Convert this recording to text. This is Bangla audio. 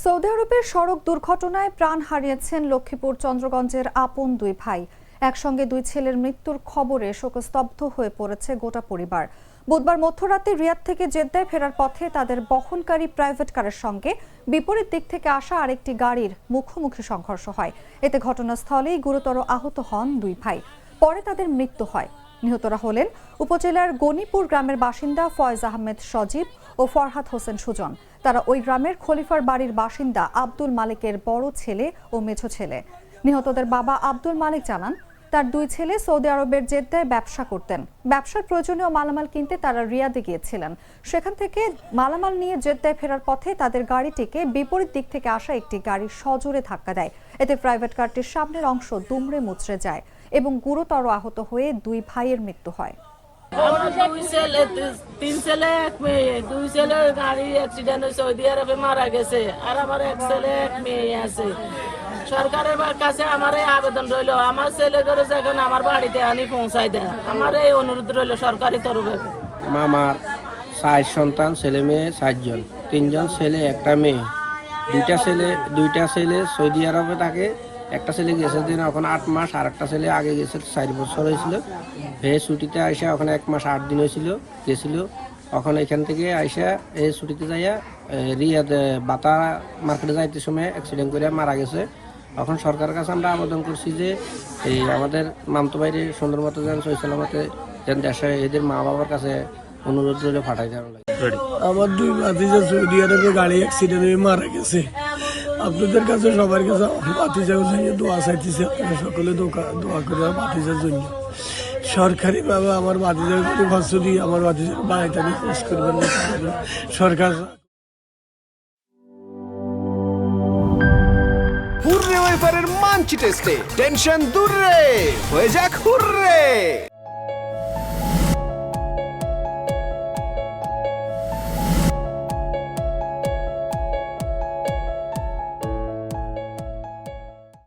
সৌদি আরবের সড়ক দুর্ঘটনায় প্রাণ হারিয়েছেন লক্ষ্মীপুর চন্দ্রগঞ্জের আপন দুই ভাই। একসঙ্গে দুই ছেলের মৃত্যুর খবরে শোকস্তব্ধ হয়ে পড়েছে গোটা পরিবার। বুধবার মধ্যরাতে রিয়াদ থেকে জেদ্দায় ফেরার পথে তাদের বহনকারী প্রাইভেট কারের সঙ্গে বিপরীত দিক থেকে আসা আরেকটি গাড়ির মুখোমুখি সংঘর্ষ হয়। এতে ঘটনাস্থলেই গুরুতর আহত হন দুই ভাই। পরে তাদের মৃত্যু হয়। নিহতরা হলেন উপজেলার গনিপুর গ্রামের বাসিন্দা ফয়েজ আহমেদ সজীব ও ফরহাদ হোসেন সুজন। তারা ওই গ্রামের খলিফার বাড়ির বাসিন্দা আব্দুল মালিকের বড় ছেলে ও মেঝো ছেলে। নিহতদের বাবা আব্দুল মালিক জানান, তার দুই ছেলে সৌদি আরবের জেদ্দায় ব্যবসা করতেন। ব্যবসার প্রয়োজনীয় মালামাল কিনতে তারা রিয়াদে গিয়েছিলেন। সেখান থেকে মালামাল নিয়ে জেদ্দায় ফেরার পথে তাদের গাড়িটিকে বিপরীত দিক থেকে আসা একটি গাড়ি সজোরে ধাক্কা দেয়। এতে প্রাইভেট কারটির সামনের অংশ দুমড়ে মুচড়ে যায় এবং গুরুতর আহত হয়ে দুই ভাইয়ের মৃত্যু হয়। আমার দুই ছেলে, তিন ছেলে এক মেয়ে। দুই ছেলের গাড়ি অ্যাক্সিডেন্ট হয়েছে, সৌদি আরবে মারা গেছে। আর আমার এক ছেলে এক মেয়ে আছে। সরকারের কাছে আমার এই আবেদন রইল, আমার ছেলে করে যখন আমার বাড়িতে আনি পৌঁছাই দেয়, আমার এই অনুরোধ রইল সরকারি তরফে। আমার 6 সন্তান, ছেলে মেয়ে 7 জন, 3 জন ছেলে একটা মেয়ে। দুইটা ছেলে সৌদি আরবে থাকে। একটা ছেলে গেছে দিন এখন 8 মাস, আর একটা ছেলে আগে গেছে 4 বছর হয়েছিল। হে ছুটিতে আইসা ওখানে 1 মাস 8 দিন হয়েছিল গেছিল। এখন এখান থেকে আইসা এই ছুটিতে যাইয়া রিয়াদ বাতা মার্কেটে যাইতে সময় অ্যাক্সিডেন্ট করে মারা গেছে। এখন সরকারের কাছে আমরা আবেদন করছি যে এই আমাদের মামতো বাইরে সুন্দর মতো যেন সহি সালামতে যেন দেশে এদের মা বাবার কাছে অনুরোধ রইল পাঠাই দেওয়া লাগে। আমার দুই ভাতিজা সৌদি আরবে গাড়ি অ্যাক্সিডেন্ট হয়ে মারা গেছে। আপনাদের কাছে সবার কাছে ভাতিজার জন্য দোয়া চাইতেছি, আপনারা সকলে দোয়া করে ভাতিজার জন্য। সরকারিভাবে আমার ভাতিজার প্রতি খরচ দিয়ে আমার ভাতিজার বাড়িতে আমি খোঁজ করবেন সরকার। হুররে ওয়েফারের মানচি টেস্টে টেনশন দূর রে, হয়ে যাক হুররে।